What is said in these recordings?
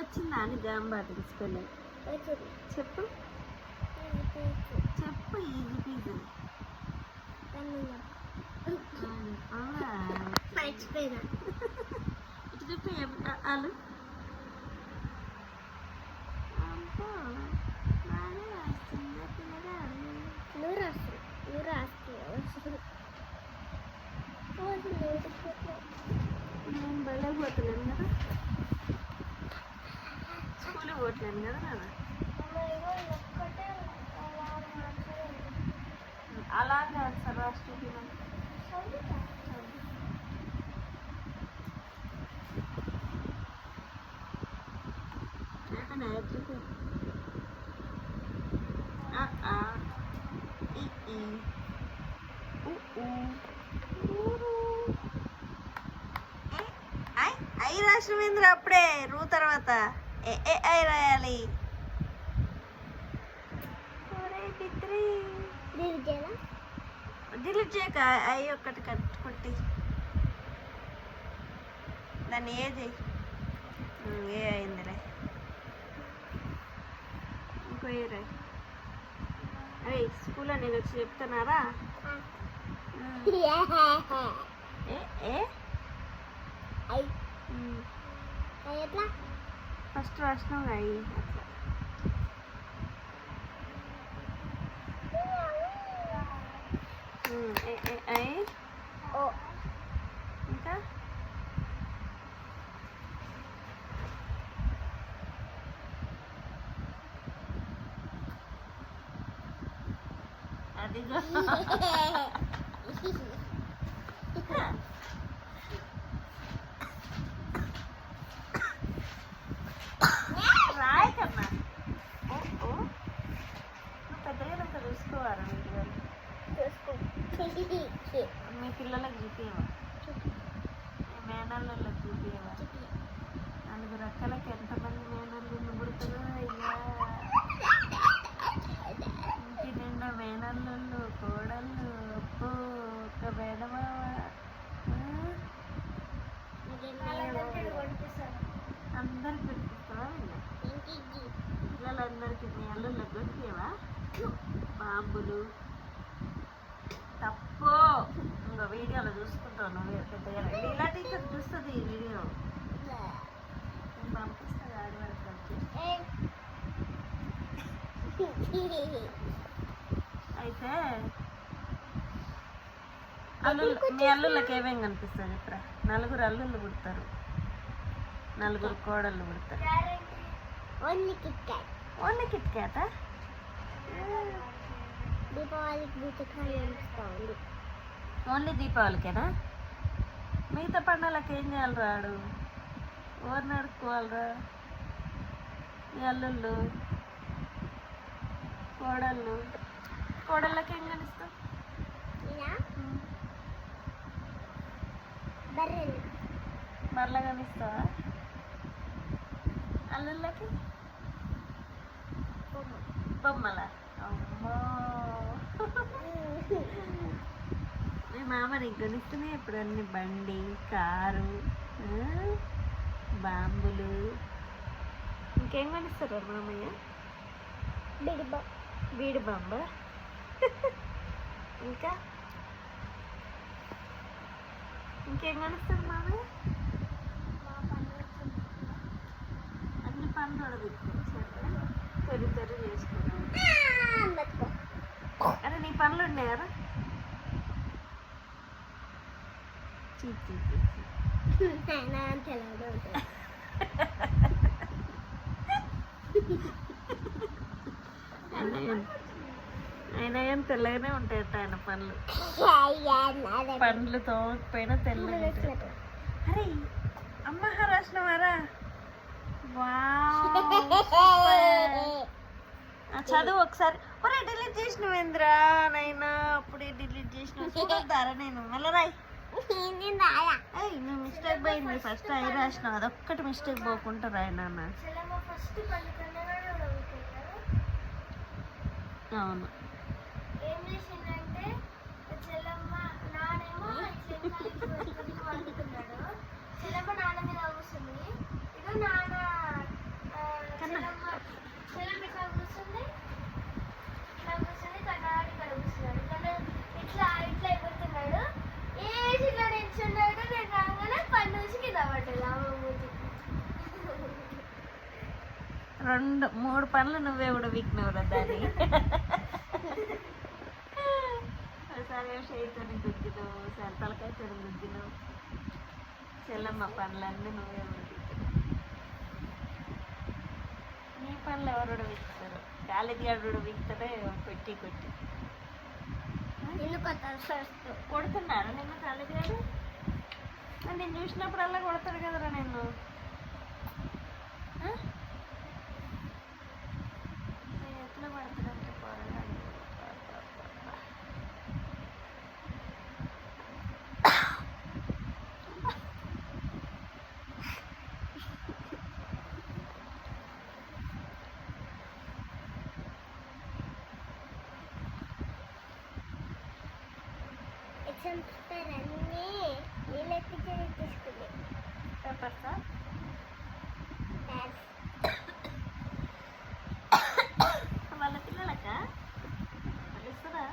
వచ్చిందా అని జాంబాట తీసుకెళ్ళి చెప్పు చెప్పు ఈజీ పీజీ మర్చిపోయినా ఇటు చెప్పు వాళ్ళు బాగానే రాస్తుందా పిల్లగా నువ్వు రాస్తున్నావు నేను బయటకు పోతున్నాను కదా స్కూల్కి పోవట్లేను కదా నాన్న అలాగే సార్ రాష్ట్రీయ ఐ రాష్ట్రమేంద్ర అప్పుడే రూ తర్వాత ఏ ఐ రాయాలి డిలీట్ చేయక ఐ ఒక్కటి కొట్టి దాన్ని ఏ చేయి ఏ అయిందిలే ఇంకో ఏ రాయి అరే స్కూల్లో నేను వచ్చి చెప్తున్నారా ఎట్లా ఫస్ట్ రాసినావు అయ్యి అట్లా ఇంకా అదిగో రాయకన్నా నువ్వు పెద్దగా చూసుకోవారా మీ పిల్లలకు చూపించవా మేనల్లోకి చూపించవా నలుగురు అక్కలకి ఎంతమంది మేనల్లు పుడతారో అయ్యా ఇంటి నిండా మేనల్లు కోడళ్ళు అప్పు ఒక మేనమావ అందరికి పెట్టుకుంటావా పిల్లలందరికీ మీ అల్లుళ్ళకి కొనికేవా బాంబులు తప్పు ఇంకో వీడియోలో చూసుకుంటావు నువ్వు పెద్దగా ఇలా టీచర్ చూస్తుంది ఈ వీడియో నేను పంపిస్తాను ఆడి వరకు అయితే మీ అల్లుళ్ళకి ఏమేమి కనిపిస్తుంది ఇక్కడ నలుగురు అల్లుళ్ళు పుడతారు నలుగురు కోడళ్ళు పుడతారు ఓన్లీ కిట్ క్యాటా ఓన్లీ దీపావళికేనా మిగతా పండుగలకు ఏం చేయాలి రాడు ఎవరిని అడుక్కోవాలరా మీ అల్లుళ్ళు కోడళ్ళకి ఏం కనిస్తావు బర్రె కనిస్తావా అల్లుళ్ళకి బొమ్మల అమ్మో మీ మామ నీకు కొనిస్తున్నాయి ఇప్పుడు అన్ని బండి కారు బాంబులు ఇంకేం కొనిస్తారు మామయ్య బీడి బాంబ ఇంకా ఇంకేం కొనిస్తారు మామయ్య అన్ని పనులు ఉడబెట్టుకోవచ్చు తెరి చేసుకున్నాం అరే నీ పనులు ఉన్నాయారా ఆయన ఏం తెల్లగానే ఉంటాయట ఆయన పనులు పండ్లు తోకపోయినా తెల్లగా ఉంటాయట అరే అమ్మ రాసినవారా చదువు ఒకసారి ఒరే డిలీట్ చేసినవేంద్రా నైనా అప్పుడే డిలీట్ చేసిన చూడొద్దారా నేను మళ్ళీ రాయి నువ్వు మిస్టేక్ పోయింది ఫస్ట్ ఐ రాసినావు అదొక్కటి మిస్టేక్ పోకుండా రాయి నాన్న అవును మూడు పనులు నువ్వే కూడా వీక్నవరా దాన్ని. ఒకసారి చేయితో గుద్దినావు, ఒకసారి తలకాయతో గుద్దినావు. చెల్లమ్మ పనులన్నీ నువ్వే కూడా వీక్తున్నావు. నీ పనులు ఎవరు వీక్తారు? కాలేజీ గారు వీక్తారే కొట్టి కొట్టి. కొడుతున్నారా నిన్ను కాలేజీ గారు? నేను చూసినప్పుడల్లా కొడతాడు కదరా నిన్ను. ఎట్లా పడతాడంటే పోరాడు. ఎగ్జామ్స్ అన్నీ వీళ్ళ పిక్చర్ తీసుకుంది. పేపర్సా? వాళ్ళ పిల్లలక వాళ్ళు ఇస్తారా?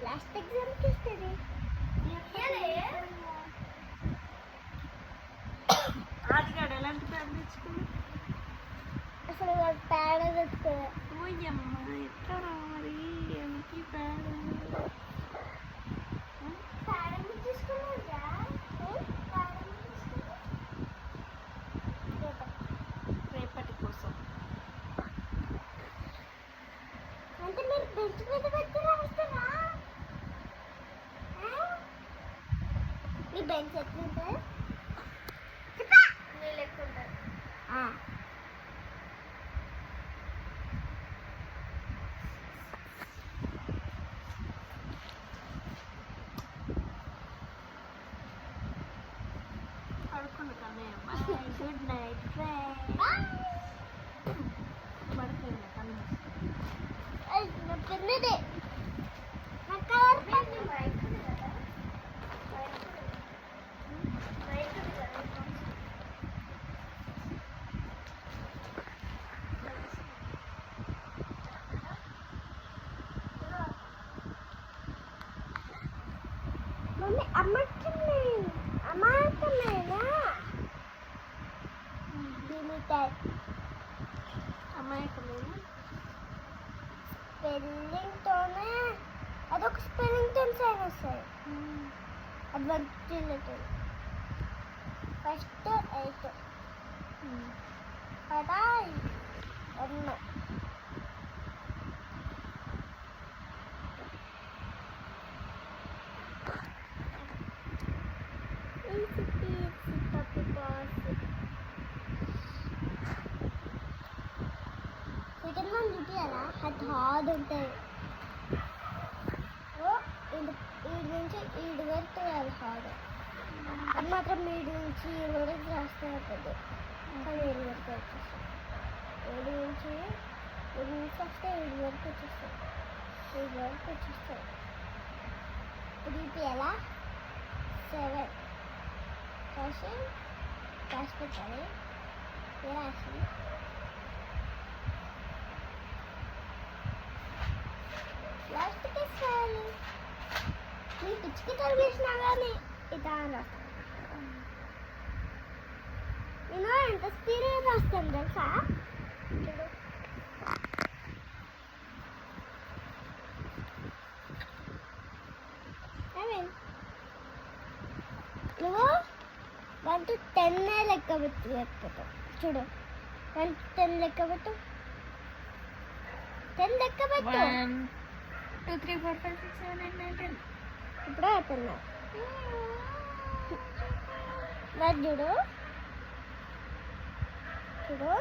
లాస్ట్ ఎగ్జామ్కి ఇస్తుంది. ఆదిగాడు ఎలాంటి పేపర్ తెచ్చుకున్నా? అసలు వాళ్ళు పేడ తెచ్చుకోవాలి. ఓయమ్మ ఎట్లా మరి ఎంకి పేడ? రేపటి కోసం. అంటే మీరు బెంచ్ మీద పెట్టి రాస్తారా? మీ బెంచ్ ఎట్లుంటుంది? నీ లెక్క ఉంటుంది. పడుకుండు కన్నయ్య. Good night friend. పడుకుంది కన్ను. నా పెన్నదే నా కలర్ పెన్ను. మమ్మీ అమ్మాయినా దీనిటాయి అమ్మాయికమేనా? స్పెల్లింగ్తోనే అదొక స్పెల్లింగ్తో సైన్ వస్తాయి. అది వర్క్ ఫస్ట్ 8 కదా అమ్మ. సెకండ్ వన్ చూపించాలా? అది హార్డ్ ఉంటుంది. ఈడు నుంచి ఈడు వరకు అది హార్డ్. అది మాత్రం ఈడు నుంచి ఈ వరకు రాస్తే అవుతుంది. కానీ ఏడు వరకు వచ్చేస్తాయి. ఏడు నుంచి వస్తే ఏడు వరకు వచ్చేస్తాయి. ఏడు వరకు వచ్చేస్తాయి. ఇప్పుడు చూపించాలా? 7 రాసి పెట్టాలి. రాసి లాస్ట్కి వేసేయాలి. నీ పిచ్చికి తగిలేసినా కానీ ఇదా రాస్తాను. నేను ఎంత స్పీడ్గా రాస్తాను తెలుసా? నువ్వు 1 to 10 లెక్క పెట్టు. చూడు 1 to 10 లెక్క పెట్టు. 10 లెక్క పెట్టు. 1 2 3 4 5 6 7 8 9 10. ఇప్పుడే అవుతున్నా. నాకు చూడు చూడు.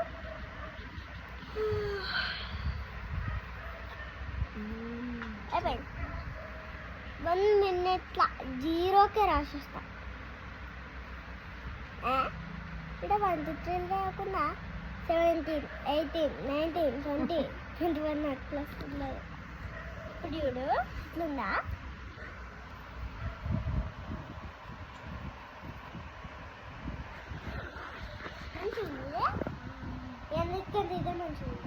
అయిపోయింది. 1 మినిట్లా 0కే రాసేస్తా. ఇక్కడ 1 to 10 కాకుండా 17 18 19 20 21 అట్లా వస్తుంది. ఇప్పుడు చూడు ఇట్లుందా? మంచిది. ఎందుకంటే ఇదే మంచిది.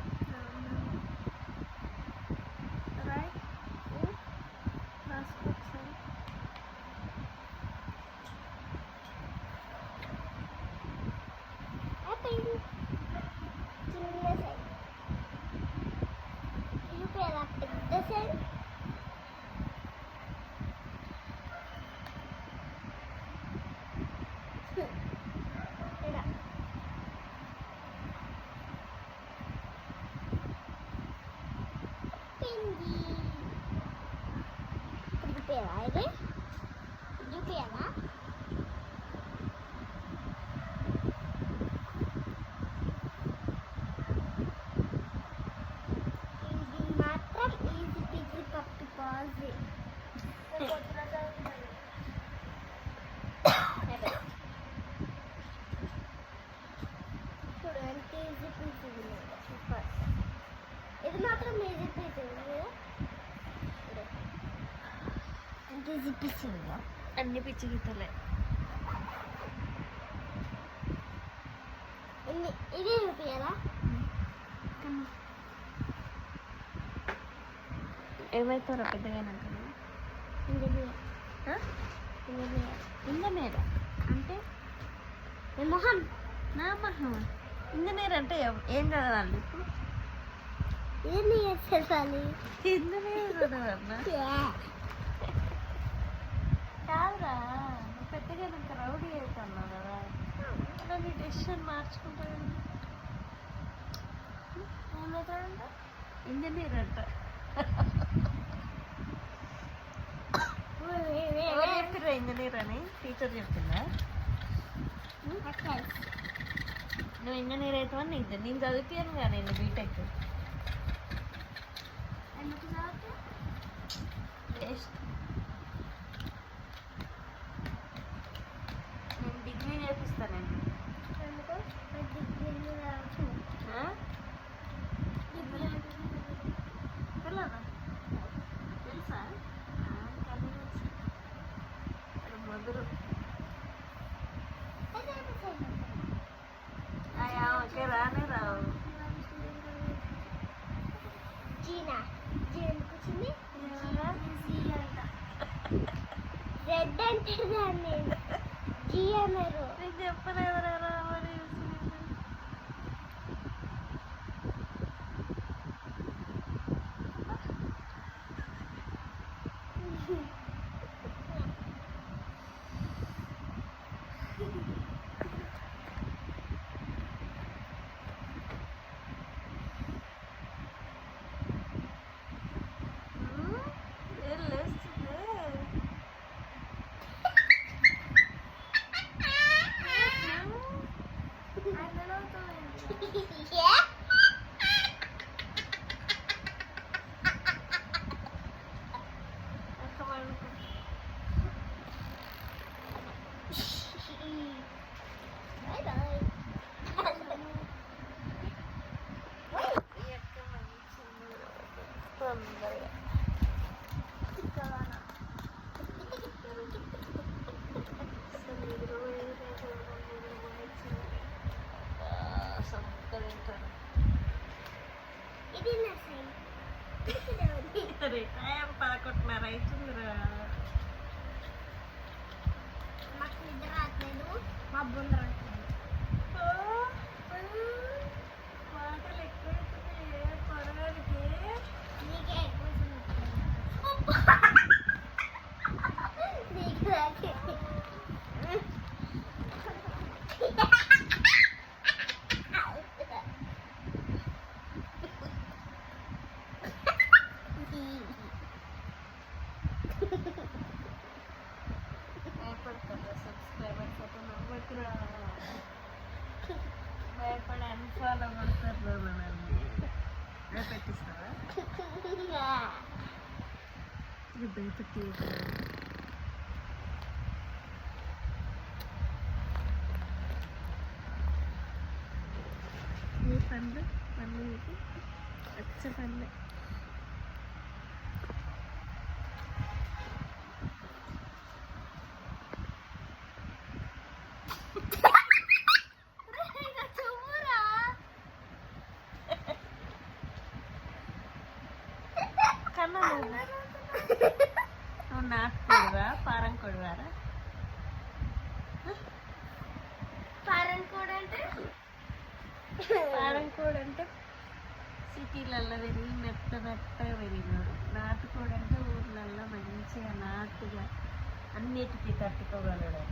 చిన్న ఇది చూపియాలా ఇది మాత్రం ఈజీ పిజీ పప్పి పాజీ చూడు ఎంత ఈజీ పిజీ సూపర్ ఇది మాత్రం ఈజీ పిజీ ఎంత ఈజీ పిజీ అన్ని పిచ్చి గీతలే. ఇదే చూపియాలా ఏమవుతారో పెద్దగా ఇంజనీర్ అంటే మొహం నా మొహం. ఇంజనీర్ అంటే ఏం చదవాలి ఇప్పుడు? ఇది చదవాలి ఇంజనీర్ చదవన్నా కాదురా, పెద్దగా నాకు రౌడీ అవుతున్నావు కదా, అలా నీ డెసిషన్ మార్చుకుంటాను. ఏమవుతాడంట? ఇంజనీర్ అంట. ఎవరు చెప్పిర్రా ఇంజనీర్ అని? టీచర్ చెప్పిందా? నువ్వు ఇంజనీర్ అవుతావని నేను చదివిపోయాను కదా నేను బీటెక్. ఎందుకు చదువుతావు? వేస్ట్. నేను డిగ్రీ నేర్పిస్తానండి. ఎందుకు డిగ్రీ రావచ్చు తెలియదా? తెలుసా? కానీ అది మొదలు ఓకే రానే రావు. జీనా జీ ఎందుకు వచ్చింది? రెడ్ అంటే దాన్ని జీ అన్నారు. నీకు చెప్పలేదురా మరి. ఇది నా సైన్ టైం 11:30 అవుతుందిరా. మాకు నిద్ర రావట్లేదు, మా బొంద రావట్లేదు. మాటలు ఎక్కువైతున్నాయి పొరగాడికి. నీకే ఎక్కువ నీకు రాకే. భయపడతారా సబ్స్క్రైబర్స్? అప్పుడు నవ్వకురా, భయపడి అన్ఫాలో పడతారు నన్ను. భయపెట్టిస్తారా? ఇది భయపెట్టి మీ పండ్లు మీకు వచ్చ పండ్లే. కన్నా నువ్వు నాటుకోడువా పారం కొడువారా? పారం కోడి అంటే సిటీలలో పెరిగి మెత్తగా పెరిగినాడు. నాటుకోడి అంటే ఊర్లలో మంచిగా నాటుగా అన్నిటికీ తట్టుకోగలడు.